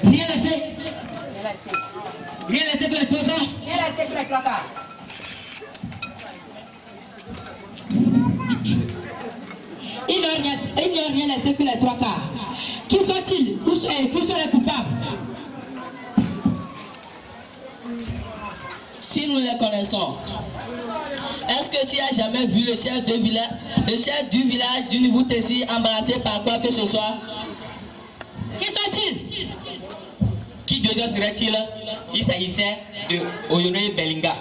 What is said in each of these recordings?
Rien laissé. Rien laissé que les 3 quarts. Rien laissé que les 3 quarts. Ils n'ont rien laissé que les 3 quarts. Qui sont-ils? Qui sont les coupables? Si nous les connaissons, est-ce que tu as jamais vu le chef du village du Nouveau Tessie embrassé par quoi que ce soit? Qui sont-ils? Qui de Dieu serait-il? Il s'agissait de Oyonnax Bellinga.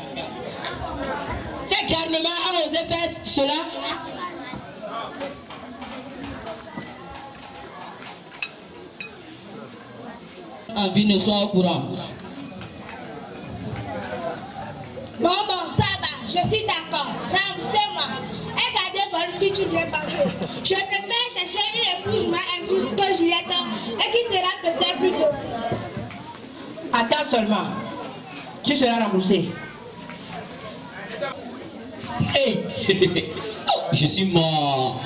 Ces garnements ont osé faire cela. En vie ne soit au courant. Bon, ça va, je suis d'accord. Remboursez-moi. Et gardez votre fille tout bien passé. Je te fais chercher une épouse moins injuste que Juliette et qui sera peut-être plus docile. Attends seulement. Tu seras remboursé. Hey. Je suis mort.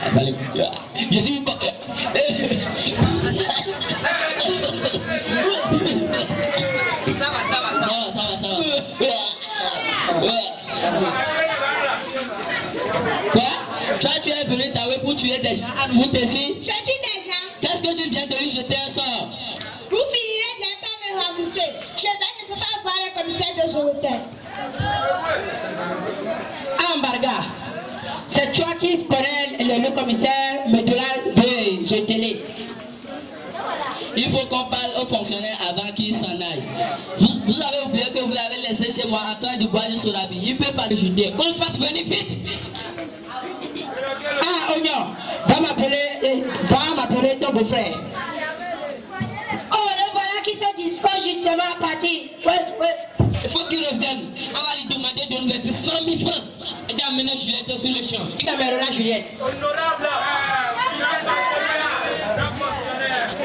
Je suis mort. Ça va. Quoi? Tu es venu t'avouer pour tuer des gens à Nouveau Tessie? Je tue des gens. Qu'est-ce que tu viens de lui jeter un sort? Vous finirez bien par me rembourser. Je vais ne pas voir le commissaire de Jorotel. Ambarga, c'est toi qui connais le commissaire Medula de Jetélé. Il faut qu'on parle aux fonctionnaires avant qu'ils s'en aillent. Vous avez oublié que vous l'avez laissé chez moi en train de boire du sodabi. Il peut pas ajouter. Qu'on le fasse venir vite. Ah, Oignon, va m'appeler ton beau-frère. Oh, le voilà qui se dispose justement à partir. Ouais. Il faut qu'il revienne. On va lui demander de nous verser 100 000 francs et d'amener Juliette sur le champ. Qui t'amènera Juliette?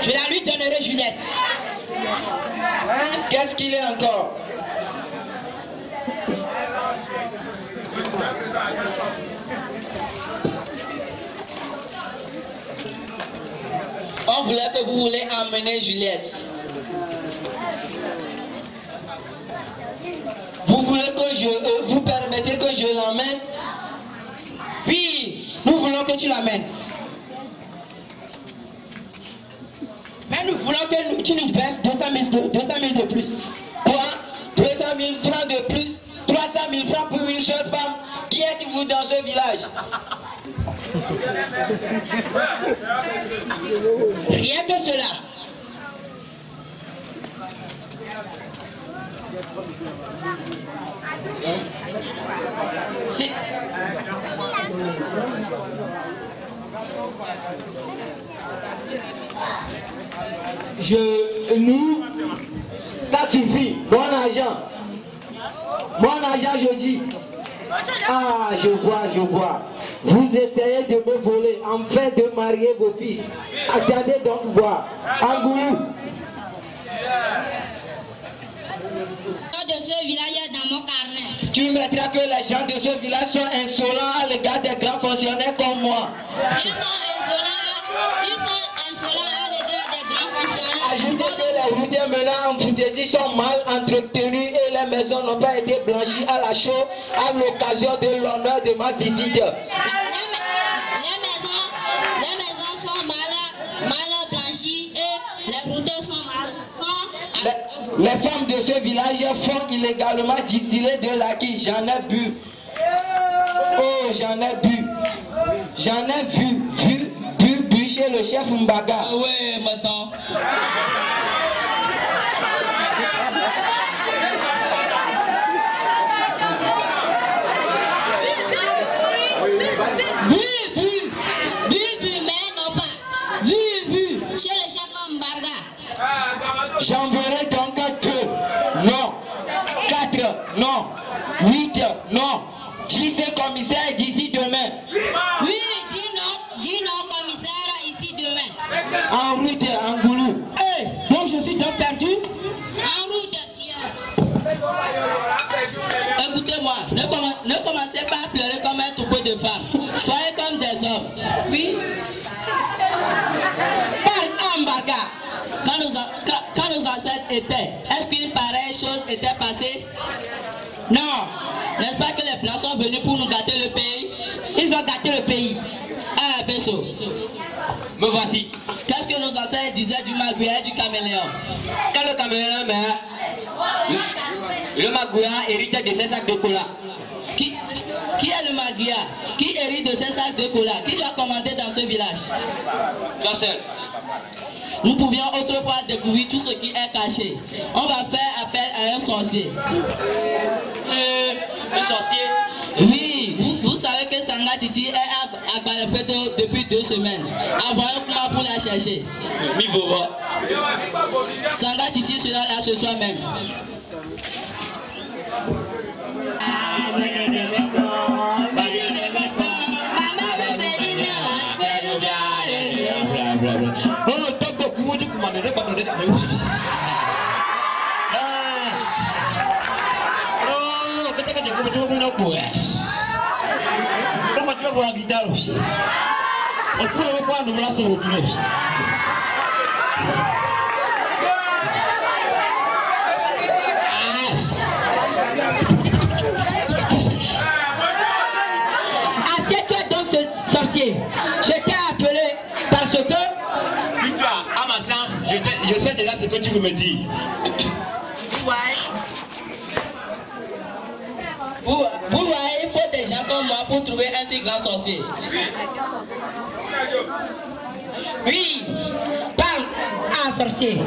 Je la lui donnerai Juliette. Qu'est-ce qu'il est encore? On voulait que vous voulez emmener Juliette. Vous voulez que vous permettez que je l'emmène? Oui, nous voulons que tu l'amènes. Mais nous voulons que tu nous verses 200 000 de plus. Quoi? 200 000 francs de plus? 300 000 francs pour une seule femme? Qui êtes-vous dans ce village? Rien que cela. Ça suffit, mon argent, je dis. Ah, je vois. Vous essayez de me voler en fait de marier vos fils. Attendez donc voir. Angoulou. De ce village est dans mon carnet. Tu mettras que les gens de ce village sont insolents à l'égard des grands fonctionnaires comme moi. Ils sont insolents à l'égard des grands fonctionnaires. Ajoutez que les routiers menant en Foutaisie sont mal entretenus et les maisons n'ont pas été blanchies à la chaux à l'occasion de l'honneur de ma visite. Les maisons sont mal blanchies et les routiers sont Les femmes de ce village font illégalement distiller de l'acquis. J'en ai bu. Oh, j'en ai bu. J'en ai bu chez le chef Mbaga. Ah ouais, maintenant. mais non pas. Vu, chez le chef Mbaga. J'enverrai donc 2, non, 4, non, 8, non, 10 commissaires d'ici demain. Oui, dis non commissaire ici demain. En route, en goulou. Hey, donc je suis donc perdu. En route, sire. Écoutez-moi, ne commencez pas à pleurer comme un troupeau de femmes. Soyez comme des hommes. Oui. Par Ambaga. Quand nos était, est-ce qu'une pareille chose était passée? Non. N'est-ce pas que les blancs sont venus pour nous gâter le pays? Ils ont gâté le pays. Ah, Besso. Me voici. Qu'est-ce que nos ancêtres disaient du magouya et du caméléon? Quand le caméléon meurt, le magouya hérite de ses sacs de cola. Qui est le magouya? Qui hérite de ses sacs de cola? Qui doit commander dans ce village? Toi seul. Nous pouvions autrefois découvrir tout ce qui est caché. On va faire appel à un sorcier. Un sorcier? Oui, vous savez que Sanga Titi est à Balepeto depuis 2 semaines. Envoyez comment pour la chercher. Mi vovo. Sanga Titi sera là ce soir même. Assieds-toi donc, ce sorcier. Je t'ai appelé parce que... Dis-toi, à matin, je sais déjà ce que tu veux me dire. Vous voyez, il faut des gens comme moi pour trouver un si grand sorcier. Oui, parle à un sorcier.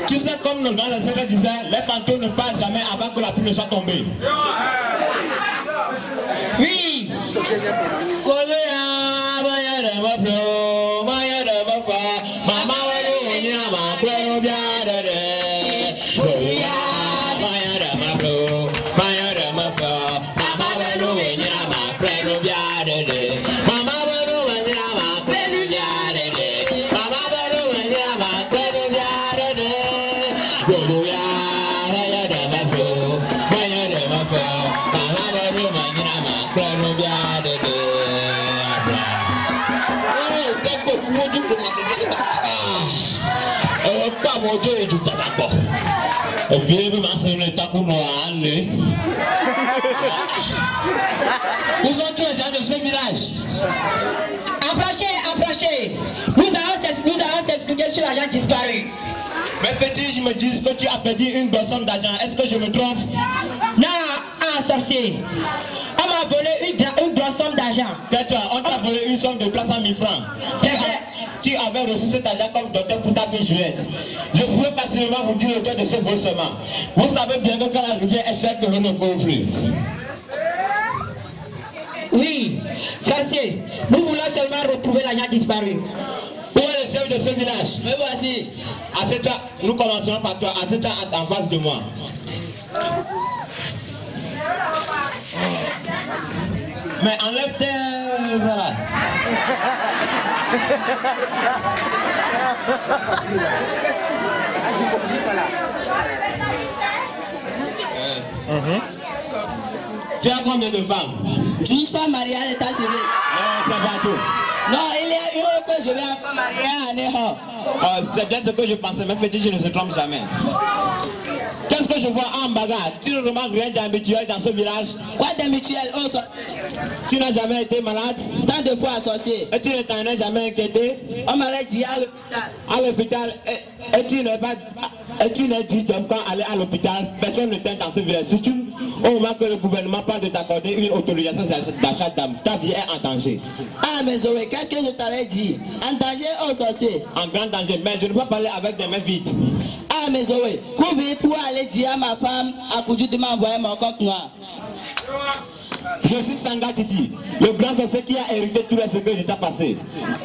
Tu sais, comme nos grands ancêtres disaient, les fantômes ne parlent jamais avant que la pluie ne soit tombée. Oui. Mon Dieu est du tabac. Et puis, vous m'enseignez le tabac noir. Où sont tous les gens de ce village? Approchez. Nous allons t'expliquer sur l'argent disparu. Mes fétiches me disent que tu as perdu une bonne somme d'argent. Est-ce que je me trompe? Non, un sorcier. On m'a volé une grosse somme d'argent. Tais-toi, on t'a volé une somme de 300 000 francs. C'est vrai. Tu avais reçu cet argent comme docteur pour ta fille Juliette. Je pouvais facilement vous dire l'auteur de ce volissement. Vous savez bien que quand la rivière est sec, l'eau ne coule plus. Oui, sorcier. Nous voulons seulement retrouver l'argent disparu. Où est le chef de ce village? Me voici. Assieds-toi, nous commencerons par toi. Assieds-toi en face de moi. Mais enlève tes... Tu as combien de femmes? 12 femmes mariées à l'état civil. Non, c'est pas tout. Non, il y a une que je vais encore marier à Ného. C'est bien ce que je pensais, mais fétiche ne se trompe jamais. Qu'est-ce que je vois en bagarre? Tu ne remarques rien d'habituel dans ce village? Quoi d'habituel? Oh, tu n'as jamais été malade? Tant de fois associé. Et tu ne t'en es jamais inquiété? On m'avait dit à l'hôpital. À l'hôpital? Et tu n'es pas... Et tu n'es dit quand aller à l'hôpital, personne ne t'aide dans ce village. Surtout au moment que le gouvernement parle de t'accorder une autorisation d'achat d'âme, ta vie est en danger. Ah mais Zoé, qu'est-ce que je t'avais dit? En danger au sorcier? En grand danger, mais je ne peux pas parler avec des mains vides. Ah mais Zoé, combien pour aller dire à ma femme à Koudou de m'envoyer mon coq noir? Je suis Sanga Titi, le grand sorcier qui a hérité tout ce que je t'ai passé.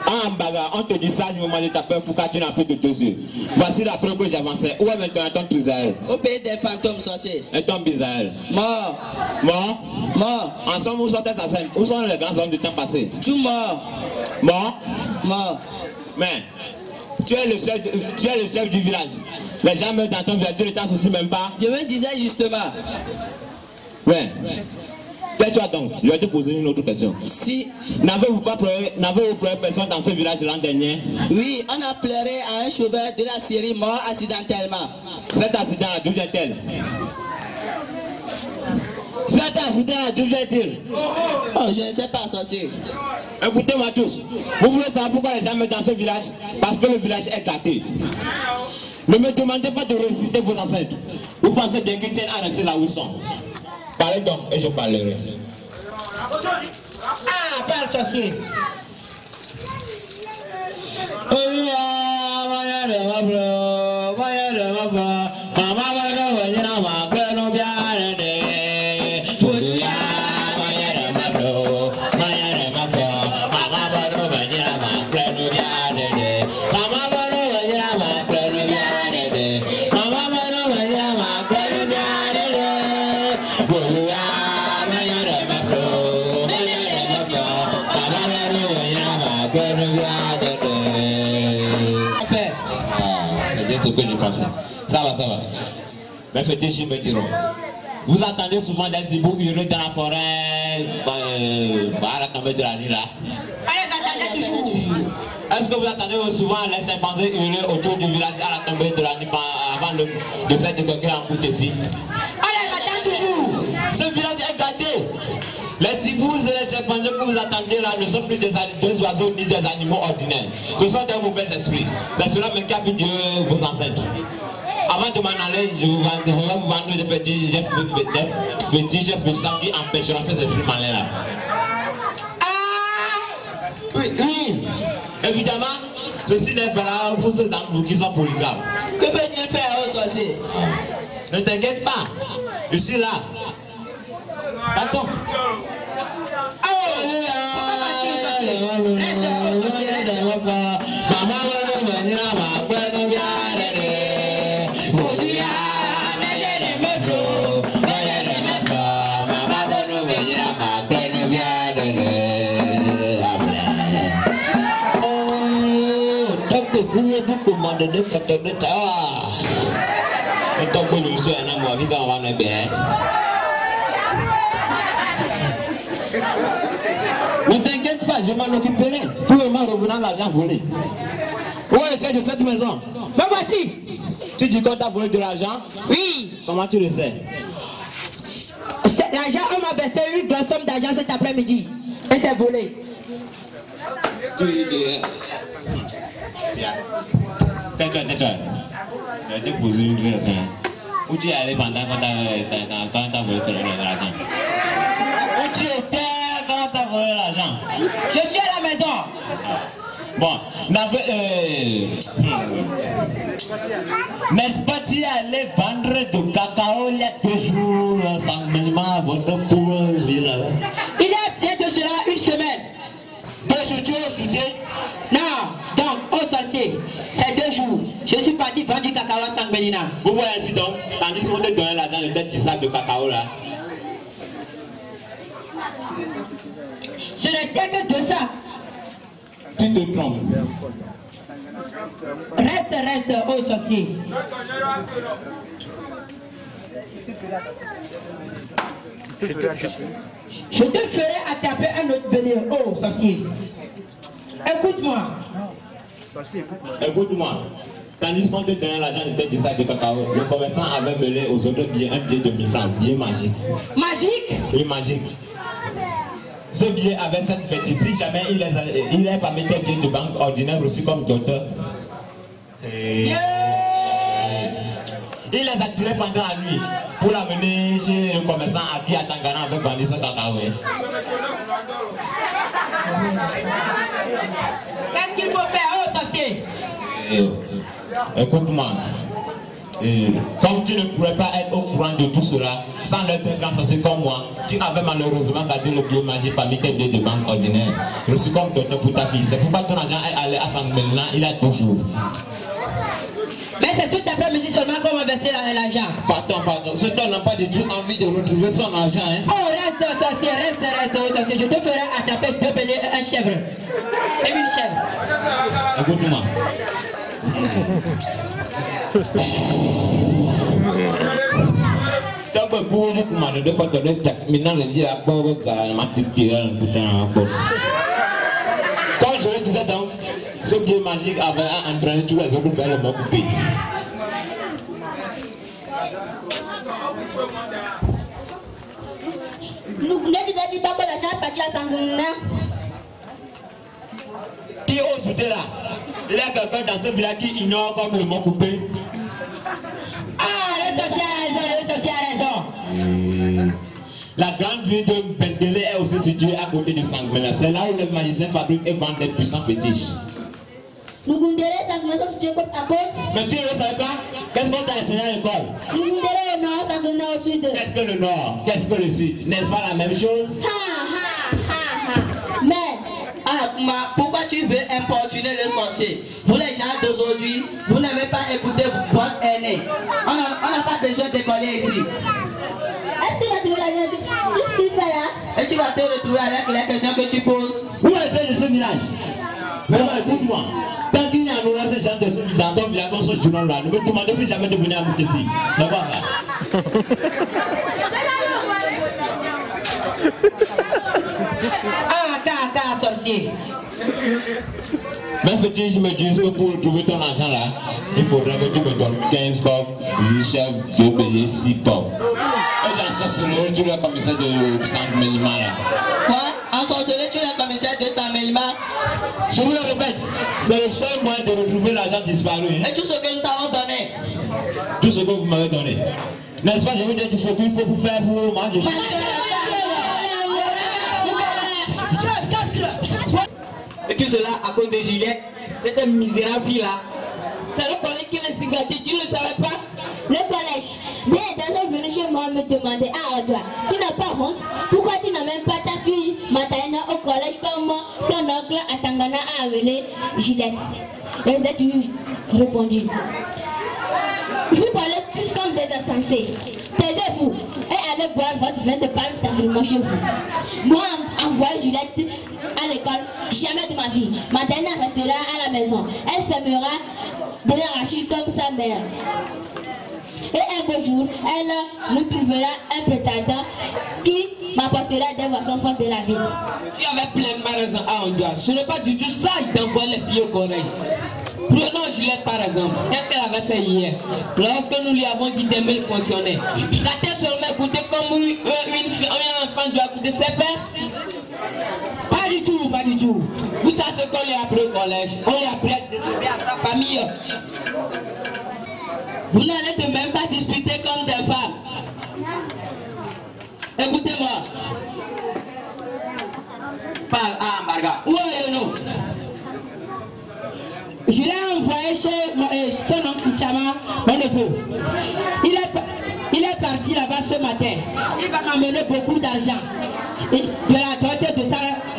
En bagarre, on te dit ça, du moment où tu t'appelles Fouca, tu n'as plus de 2 yeux. Voici la preuve que j'avançais. Où est maintenant ton trisaël? Au pays des fantômes sorciers. Et ton bisaël? Mort. Mort? Mort. En somme, où sont tes ancêtres? Où sont les grands hommes du temps passé? Tout mort. Mort? Mort. Mais, tu es le chef du village. Les gens meurent dans ton village, tu ne t'en soucies même pas. Je me disais justement. Ouais. Tais-toi donc, je vais te poser une autre question. Si. N'avez-vous pleuré personne dans ce village l'an dernier? Oui, on a pleuré à un chauffeur de la Syrie mort accidentellement. Cet accident a d'où vient-elle? Cet accident a d'où vient-il? Oh, je ne sais pas, sorcier. Écoutez-moi tous. Vous voulez savoir pourquoi les gens meurent dans ce village? Parce que le village est gâté. Ne me demandez pas de résister vos ancêtres. Vous pensez bien qu'ils tiennent à rester là où ils sont. Parlez donc et je parlerai. Ah, parle, sorcier. Que je pensais. Ça va. Mais faites je me diront. Vous entendez souvent des hiboux hurler dans la forêt, à la tombée de la nuit là. Est-ce que vous entendez souvent les chimpanzés hurler autour du village à la tombée de la nuit avant le décès de quelqu'un en route ici? Ce village est gâté. Les hiboux et les chimpanzés que vous entendez là ne sont plus des oiseaux ni des animaux ordinaires. Ce sont des mauvais esprits. C'est cela même qu'a vu Dieu vos ancêtres. Avant de m'en aller, je vais vous vendre des petits fétiches puissants qui empêcheront ces esprits malins là. Oui. Évidemment, ceci n'est pas pour ceux d'entre vous qui sont polygames. Que fait-il faire au sorcier? Ne t'inquiète pas, je suis là. Attends. Ne t'inquiète pas, je m'en occuperai. Tout le monde revenant l'argent volé. Où est le chef de cette maison? Me voici. Tu dis qu'on t'a volé de l'argent? Oui. Comment tu le sais? L'argent, on m'a versé une grosse somme d'argent cet après-midi. Et c'est volé. Tais-toi. Je vais te poser une question. Où tu es allé pendant quand t'as volé l'argent? Où tu étais quand t'as volé l'argent? Je suis à la maison. Bon, n'est-ce pas tu es allé vendre du cacao il y a 2 jours ensemble à votre pauvre ville? Il y a bien de cela une semaine. 2 jours, tu as étudié? Non, donc, au sorcier, c'est 2 jours. Je suis parti vendre du cacao à Sangbelina. Vous voyez ainsi donc, tandis qu'on te donnait l'argent de tes 10 sacs de cacao là. Ce n'était que 2 sacs. Tu te trompes. Reste, au sorcier. Je te ferai attraper un autre bélier, oh sorcier. Écoute-moi. Écoute-moi. Tandis qu'on te donnait l'argent de tes 10 sacs de cacao, le commerçant avait mêlé aux autres billets un billet de 1000 francs, billet magique. Magique? Oui, magique. Ce billet avait cette vertu. Si jamais il est parmi tes billets de banque ordinaire reçus comme docteur, il les a tirés pendant la nuit pour l'amener chez le commerçant à qui Atangana avait vendu ce cacao. Qu'est-ce qu'il faut faire, oh sorcier? Écoute-moi. Comme tu ne pourrais pas être au courant de tout cela, sans être un grand sorcier comme moi, tu avais malheureusement gardé le billet magique parmi tes billets de banque ordinaire. Je suis comme docteur pour ta fille. C'est pourquoi ton argent est allé à Sangbelina, il a toujours. Mais c'est tout après-midi seulement qu'on va verser l'argent. Pardon. Cet homme n'a pas du tout envie de retrouver son argent. Hein? Oh, reste sorcier, reste sorcier. Je te ferai attraper 2 béliers, un chèvre. Et une chèvre. Écoute-moi. cours pour m'en donner quoi donner maintenant le dire à bord m'a tiré un bouton en bord. Quand je le disais donc, ce qui est magique avait entraîné tous les autres vers le mot coupé. Nous ne disons pas que la chambre partie à Sangouna. Qui ose douter là? Il y a quelqu'un dans ce village qui ignore comme le mot coupé. Ah, le social a raison. La grande ville de Bendele est aussi située à côté du Sangouna. C'est là où les magiciens fabriquent et vendent des puissants fétiches. Nous Gundere Sangouna sont situés côte à côte. Mais tu ne le savais pas? Qu'est-ce qu'on t'a enseigné à l'école? Nous Gundere au nord, Sangouna au sud. Qu'est-ce que le nord? Qu'est-ce que le sud? N'est-ce pas la même chose? Mais, pourquoi tu veux importuner le sorcier? Vous les gens d'aujourd'hui, vous n'avez pas écouté votre aîné. On n'a pas besoin d'écoler ici. est-ce que tu vas trouver la vie? Qu'est-ce qu'il fait là? Et tu vas te retrouver avec les questions que tu poses. Où est-ce de ce village? Mais écoute-moi, tant qu'il y a un ces gens dans ton village, dans ce journal-là, ne me demandez plus jamais de venir à Moutessi. D'accord là? Ah, sorcier. Mais faut-il me dire que pour trouver ton argent là, il faudrait que tu me donnes 15 coques, 8 chefs, 2 payés, 6 coques. Et j'en sorcellerai tous les commissaires de Saint-Mélima là. Quoi? En sorcellerie, tu es le commissaire de Saint-Mélima? Je vous le répète, c'est le seul moyen de retrouver l'argent disparu. Hein? Et tout ce que nous t'avons donné? Tout ce que vous m'avez donné. N'est-ce pas, je vous dis tout ce qu'il faut pour faire pour moi. Et tout cela à cause de Juliette, cette misérable fille-là. C'est le collège qui l'a cigaretté, tu ne le savais pas? le collège. Bien étant venu chez moi me demander, ah toi, tu n'as pas honte? Pourquoi tu n'as même pas ta fille Matana au collège comme ton oncle à Tangana a appelé Juliette? Et vous êtes répondu. Vous parlez tous comme des insensés. Taisez-vous et allez boire votre vin de palme tranquillement chez vous. Moi, envoyer Juliette à l'école, jamais de ma vie. Matana restera à la maison. Elle s'aimera de l'arachide comme sa mère. Et un beau jour, elle nous trouvera un prétendant qui m'apportera des boissons fortes de la ville. Tu avais pleinement raison à Andra. Ce n'est pas du tout sage d'envoyer les filles au collège. Prenons Juliette par exemple. Qu'est-ce qu'elle avait fait hier? Lorsque nous lui avons dit d'aimer le fonctionnaire, ça t'a seulement écouté comme une enfant doit écouter ses pères? Pas du tout, pas du tout. Vous savez ce qu'on lui a appris au collège? On lui a appris à désobéir à sa famille. Vous n'allez de même pas disputer comme des femmes. Écoutez-moi. Parle à Marga. Où est-nous? Je l'ai envoyé chez son oncle Chama, mon neveu. Il est parti là-bas ce matin. Il va m'amener beaucoup d'argent. De la droite de sa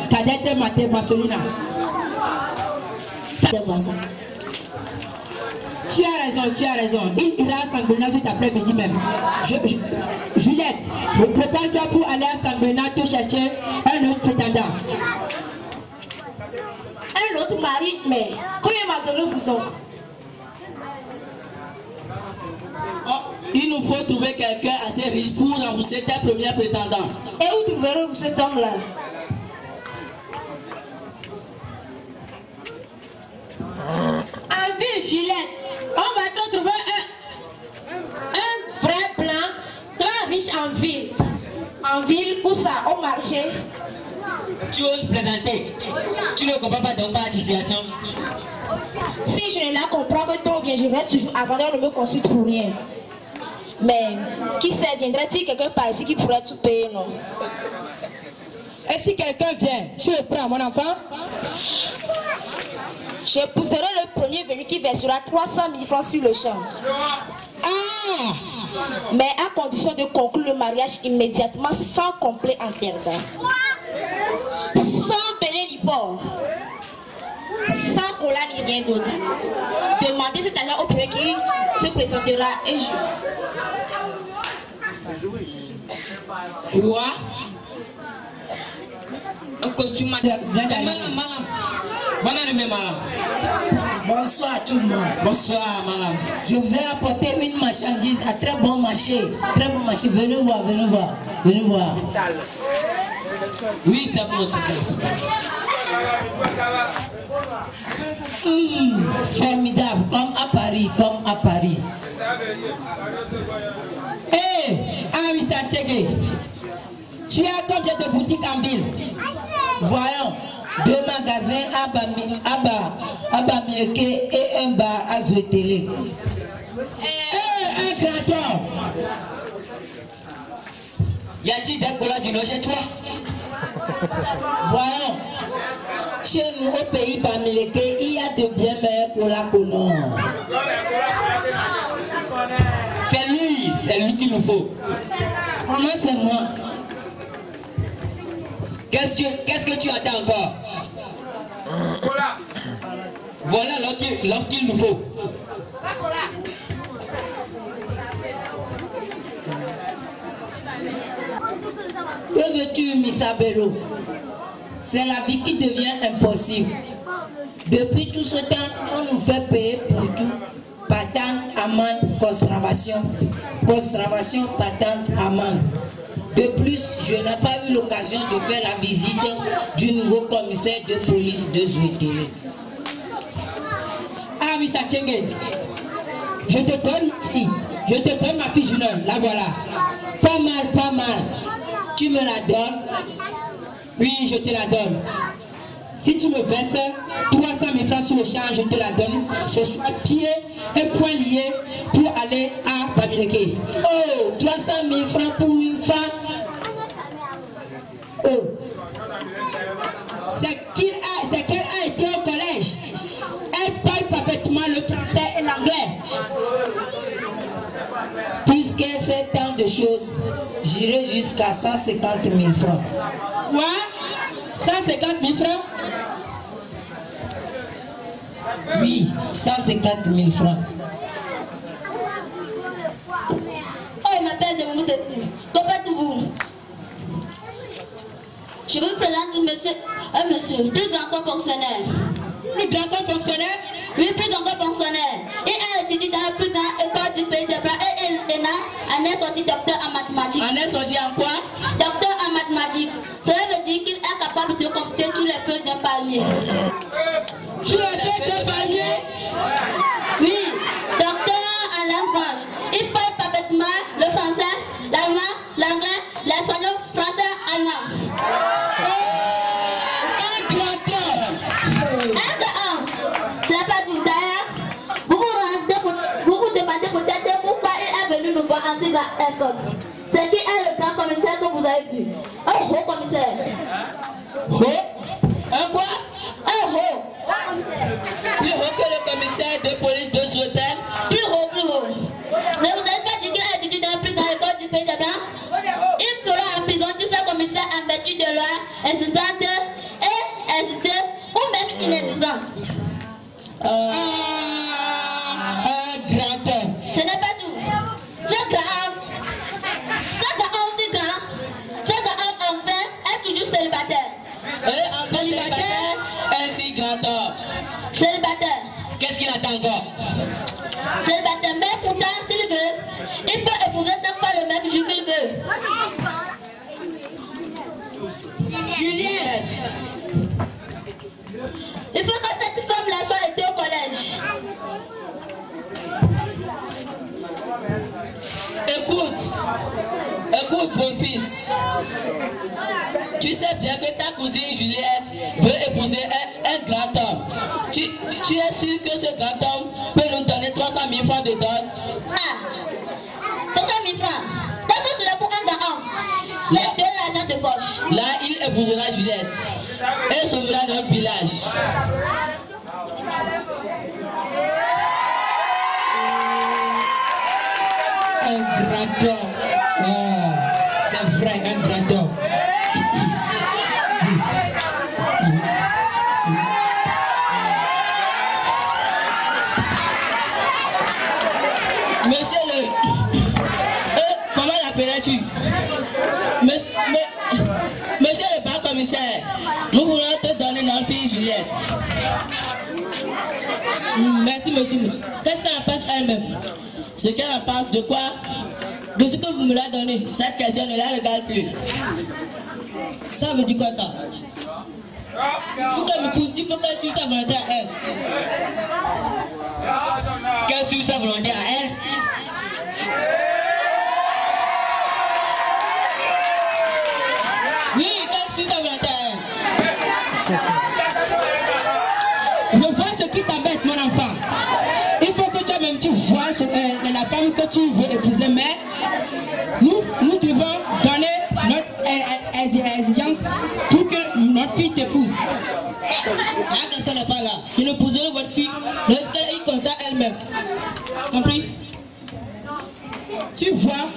cadette Maté Marcelina. Tu as raison. Il ira à Sangouna cet après-midi même. Juliette, prépare-toi pour aller à Sangouna te chercher un autre prétendant. Un autre mari, mais combien m'adorez-vous donc? Oh, il nous faut trouver quelqu'un assez riche pour rembourser tes premiers prétendants. Et où trouverez-vous cet homme-là? En ville, Juliette, on va te trouver un vrai blanc, très riche en ville. En ville, où ça? Au marché. Tu oses présenter. Tu ne comprends pas donc pas la situation. Si je ne la comprends que trop bien, je reste toujours avant de me consulte pour rien. Mais qui sait, viendrait-il quelqu'un par ici qui pourrait tout payer, non? Et si quelqu'un vient, tu le prends, mon enfant? J'épouserai le premier venu qui versera 300 000 francs sur le champ. Ah! Mais à condition de conclure le mariage immédiatement sans complet enterrement. Sans payer du port. Sans cola ni rien d'autre. Demandez cet argent au premier qui se présentera un jour. Quoi? Un costume madame. Bonne arrivée, madame. Bonsoir à tout le monde. Bonsoir, madame. Je vous ai apporté une marchandise à très bon marché. Très bon marché. Venez voir, venez voir. Venez voir. Oui, c'est bon, c'est bon. Formidable, comme à Paris, comme à Paris. Hé, Amissa Tchege, tu as combien de boutiques en ville? Voyons, 2 magasins à Bamileke et un bar à Zouetele. Un créateur. Y a-t-il des colas du logis chez toi? Voyons, chez nous au pays Bamileke, il y a de bien meilleurs colas que nous. C'est lui qu'il nous faut. Comment c'est moi? Qu'est-ce que tu attends encore? Voilà l'homme qu'il nous faut. Que veux-tu, Misabello? C'est la vie qui devient impossible. Depuis tout ce temps, on nous fait payer pour tout. Patente, amende, conservation, patente, amende. De plus, je n'ai pas eu l'occasion de faire la visite du nouveau commissaire de police de Zouetele. Ah oui, ça tient. Je te donne ma fille junior, la voilà. Pas mal. Tu me la donnes? Oui, je te la donne. Si tu me verses 300 000 francs sur le champ, je te la donne. Ce soit pied et poing liés pour aller à Bamileke. Oh, 300 000 francs pour une femme. Oh. C'est qu'elle a été au collège. Elle parle parfaitement le français et l'anglais. Puisqu'elle sait tant de choses, j'irai jusqu'à 150 000 francs. Quoi? 150 000 francs? Oui, 150 000 francs. Oh, il m'appelle de vous ici. Comment faites-vous? Je vous présente un monsieur, plus grand que fonctionnaire. Plus grand que fonctionnaire? Oui, plus grand que fonctionnaire. Il a étudié dans la plus grande école du pays de Bras et il est sorti docteur en mathématiques. On est sorti en quoi? Docteur en mathématiques. Cela veut dire qu'il est capable de compter tous les feuilles d'un palmier. Tu as fait de palmier? Oui, docteur en langue blanche. Il parle parfaitement le français, l'allemand, l'anglais, l'espagnol, français, allemand. Un grand homme. Ce n'est pas tout. D'ailleurs, vous vous demandez peut-être pourquoi il est venu nous voir en si grande escorte. C'est qui est le grand commissaire que vous avez vu? Un haut commissaire. Un quoi? Un haut. Plus haut que le commissaire de police de Zouetele? Plus haut. Ne vous avez pas dit qu'il a étudié dans la plus grande école du pays de Blanc? Il sera en prison tous ces commissaires en vertu de loi existante et existante ou même inexistante. Un grand homme. Ce n'est pas tout. Ce grand homme si grand, ce grand homme enfin est toujours célibataire. Et en célibataire, un si grand homme. Célibataire. Qu'est-ce qu'il attend encore? Célibataire, mais pourtant, s'il veut, il peut épouser 5 fois le même jour qu'il veut. Juliette. Il faut que cette femme-là soit été au collège. Écoute, mon fils. Tu sais bien que ta cousine Juliette veut épouser un grand homme. Tu es sûr que ce grand homme peut nous donner 300 000 francs de dot? Ah, 300 000 francs. Qu'est-ce que c'est pour un grand homme? C'est de l'argent de poche. Là, il épousera Juliette et sauvera notre village. Un grand homme. Oh, c'est vrai, un grand homme. Monsieur comment l'appelais-tu? Monsieur le bas commissaire, nous voulons te donner notre fille Juliette. Merci, monsieur. Qu'est-ce qu'elle en pense elle-même? Ce qu'elle en pense de quoi? De ce que vous me l'avez donné. Cette question ne la regarde plus. Ça veut dire quoi ça? Pour qu'elle me pousse, il faut qu'elle suive sa volonté à elle. Qu'elle suive sa volonté à elle? Oui, qu'elle suive sa volonté à elle. Je vois ce qui t'embête, mon enfant. Il faut que toi-même tu vois la femme que tu veux épouser, mais nous devons donner notre exigence pour que notre fille t'épouse. La question n'est pas là. Je n'épouserai votre fille lorsqu'elle est comme ça elle-même. Compris? Tu vois,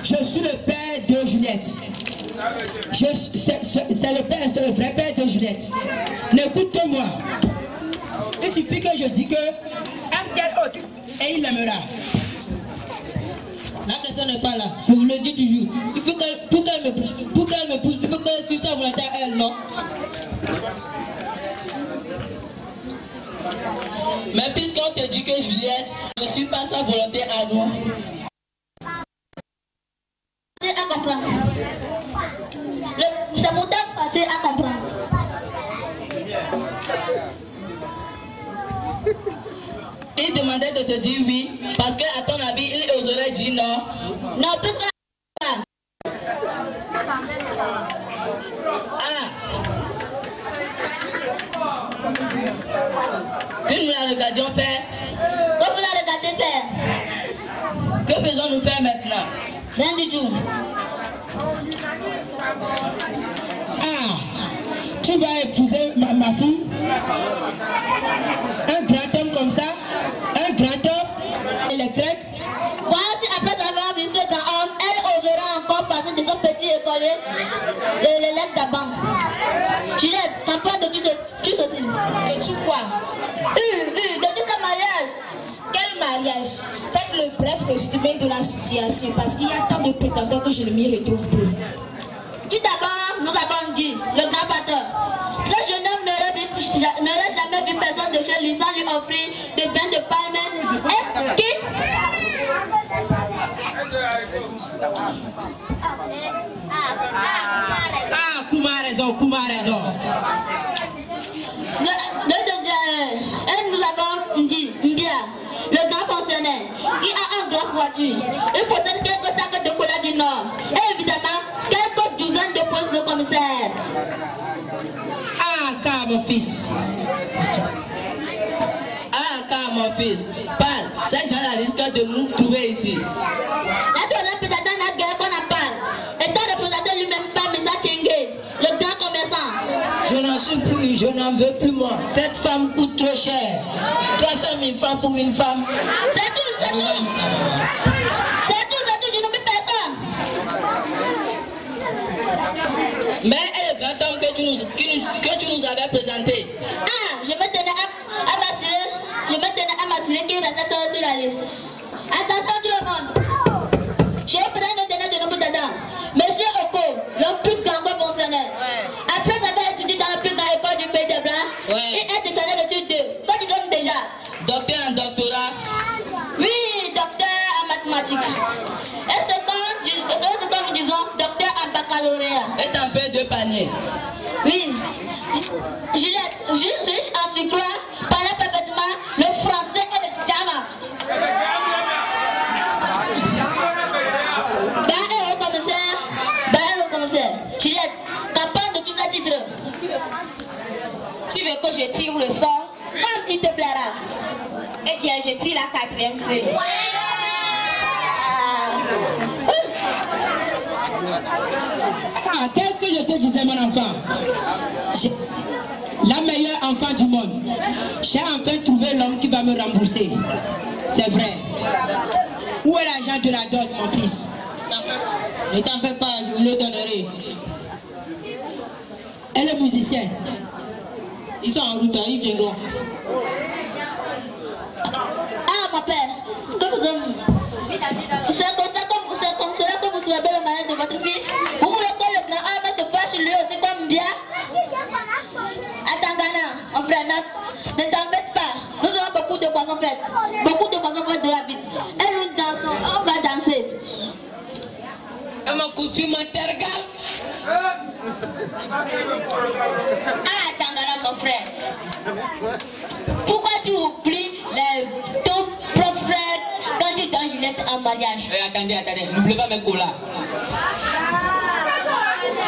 je suis le père de Juliette. C'est le vrai père de Juliette. N'écoute que moi. Il suffit que je dis que et il l'aimera. La question n'est pas là. Je vous le dis toujours. Il faut pour qu'elle me pousse, il faut qu'elle suive sa volonté à elle, non? Mais puisqu'on te dit que Juliette ne suit pas sa volonté à nous. C'est à comprendre. C'est mon temps passé à comprendre. Il demandait de te dire oui, parce qu'à ton avis, il oserait dire non. Non, plus que... Que nous la regardions faire. Comme vous la regardez faire. Que faisons-nous faire maintenant? Rien du tout. Tu vas épouser ma fille? Un grand homme comme ça? Un grand homme? Et les Grecs? Voilà, si après avoir vu ce grand homme, elle osera encore passer de son petit écolier de l'élève d'avant. Juliette, t'en parles de tout ceci. De tout quoi? De tout ce mariage. Quel mariage? Faites le bref résumé de la situation parce qu'il y a tant de prétendants que je ne m'y retrouve plus. Tout d'abord, nous avons dit, le grand pasteur, ce jeune homme n'aurait jamais vu personne de chez lui sans lui offrir des bains de palme. Est-ce qu'il... Kouma a raison. Et nous avons dit, Mbia, le grand fonctionnaire, qui a une grosse voiture, il possède quelques sacs de cola du Nord, et évidemment, quelques douzaines de postes de commissaire. Car mon fils. Car mon fils. Parle, ces gens-là risquent de nous trouver ici. La troisième président n'a guère qu'on en parle, étant représenté lui-même par Messa Tchengue, le grand commerçant. Je n'en suis plus, je n'en veux plus moi. Cette femme coûte trop cher. 300 000 francs pour une femme. C'est tout, je n'oublie personne. Mais elle est le grand homme que tu nous avais présenté. Je me tenais à m'assurer qu'il restait sur la liste. Attention tout le monde. J'ai pris le tenant de nombre dedans. Monsieur Oko, le plus grand fonctionnaire. Après avoir étudié dans la plus grande école du pays de Blanc, il est décerné de l'étude 2. Quoi tu donnes déjà? Docteur en doctorat. Oui, docteur en mathématiques. Et c'est comme nous disons, docteur en baccalauréat. Et t'en fais 2 paniers. Oui. Juliette, riche en surcroît, parlait parfaitement le français et le djama. Bah, commissaire. Juliette, t'as peur de tous ces titres? Tu veux que je tire le son? Comme il te plaira. Eh bien, je tire la 4e feuille. Qu'est-ce que je te disais, mon enfant? La meilleure enfant du monde. J'ai enfin trouvé l'homme qui va me rembourser. C'est vrai. Où est l'argent de la dot, mon fils? Ne t'en fais pas, je vous le donnerai. Et le musicien? Ils sont en route, ils viendront. Mon père, que vous aimez. C'est comme cela que vous sauvez le mariage de votre fille. Vous voulez que le grand homme se fasse lui aussi comme bien? Attends, Ghana, mon frère, ne t'embête pas. Nous aurons beaucoup et nous dansons, on va danser. Et mon costume intergal. Ah, Tangara, mon frère. Pourquoi tu oublies ton propre frère quand tu donnes Juliette en mariage? Attendez, n'oubliez pas mes colas.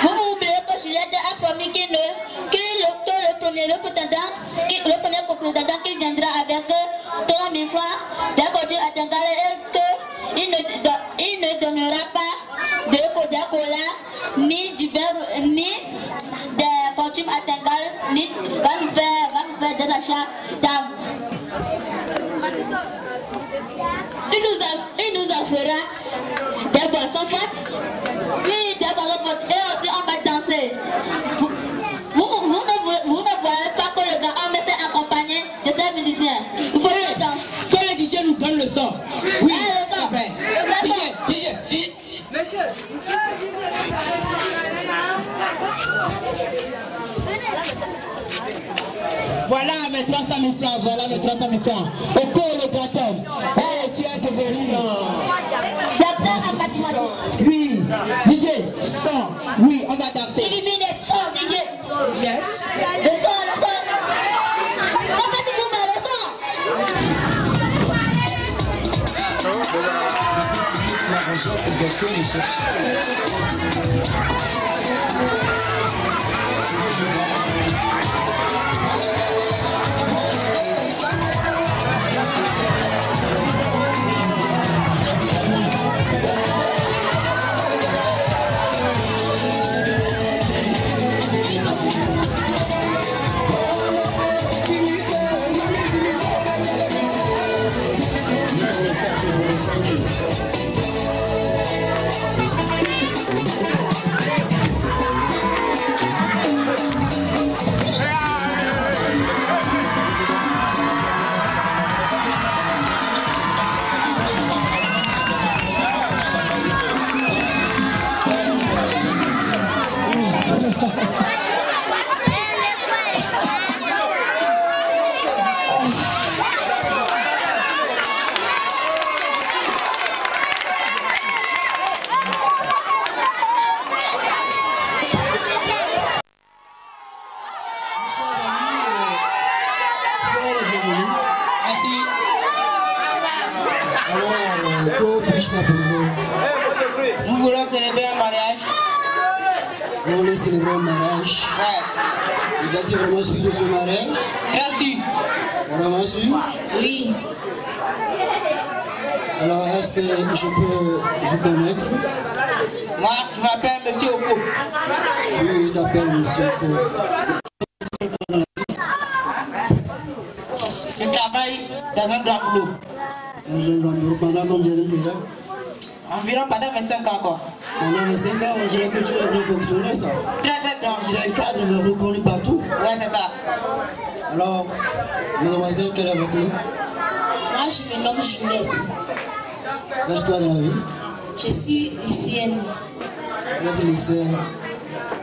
Vous oubliez que Juliette a promis que le premier prétendant qui viendra avec 3 000 francs d'accorder à Tangara et qu'il ne donnera pas de Coca-Cola, ni du verre, ni des costumes à Tangara, ni va nous faire des achats d'armes. Il nous offrira des boissons fortes, puis des boissons fortes, et aussi on va danser. Vous ne voyez pas que le gars homme s'est accompagné de ces musiciens. Il faut le temps. Que le DJ nous donne le son. Oui, le son. DJ. Voilà mes 300 000 francs, voilà mes 300 000 francs. Au cours le grand homme. Hey, tu as devenu. Docteur en mathématiques. Oui, DJ, son. Oui, on va danser. Illumine les sons, DJ. Yes. Le son. Comment tu peux le son? Nous voulons célébrer un mariage. Vous voulez célébrer un mariage? Vous êtes vraiment sûr de ce mariage? Bien sûr. Vraiment sûr? Oui. Alors, est-ce que je peux vous connaître? Moi, je m'appelle Monsieur Oko. Je t'appelle Monsieur Oko. Je travaille dans un grand boulot. Dans un grand bureau pendant combien de temps? Environ pendant 25 ans encore. Pendant 25 ans, on dirait que tu es un grand fonctionnaire, ça. Très grand. On dirait un cadre, mais reconnu partout. Ouais, c'est ça. Alors, mademoiselle, quel est votre nom? Moi, je me nomme Juliette. Lâche-toi de la vie. Je suis lycéenne. Vous êtes lycéenne.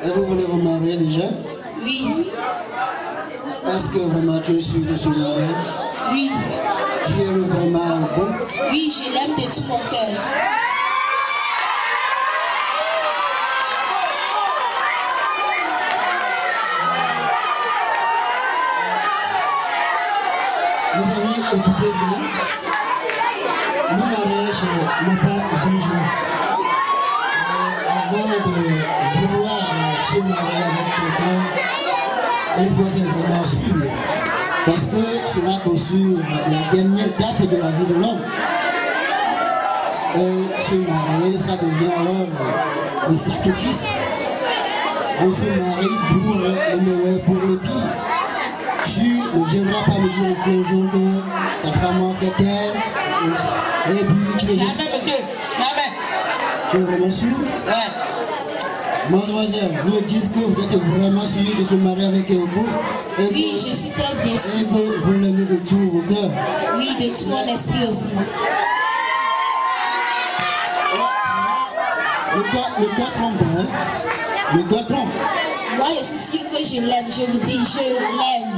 Et vous voulez vous marier déjà? Oui. Est-ce que vraiment tu es sûr de se marier? Oui. Tu aimes vraiment Oko? Oui, je l'aime de tout mon cœur. Mes amis, écoutez bien. Le mariage n'est pas un jeu. Avant de vouloir se marier avec quelqu'un, il faut être vraiment sûr. Parce que cela constitue la dernière étape de la vie de l'homme. Et se marier, ça devient alors un sacrifice. On se marie pour le meilleur, pour le pire. Tu ne viendras pas me dire ici un jour que ta femme a fait taire et puis tu ne viens pas. Monsieur. Jamais. Tu es vraiment sûr? Ouais. Mademoiselle, vous me dites que vous êtes vraiment sûr de se marier avec Oko? Oui, je suis très bien sûre. Et que vous l'aimez de tout vos cœurs? Oui, de tout mon esprit aussi. Le cœur trompe, hein? Le cœur trompe. Moi, je suis sûre que je l'aime. Je vous dis, je l'aime.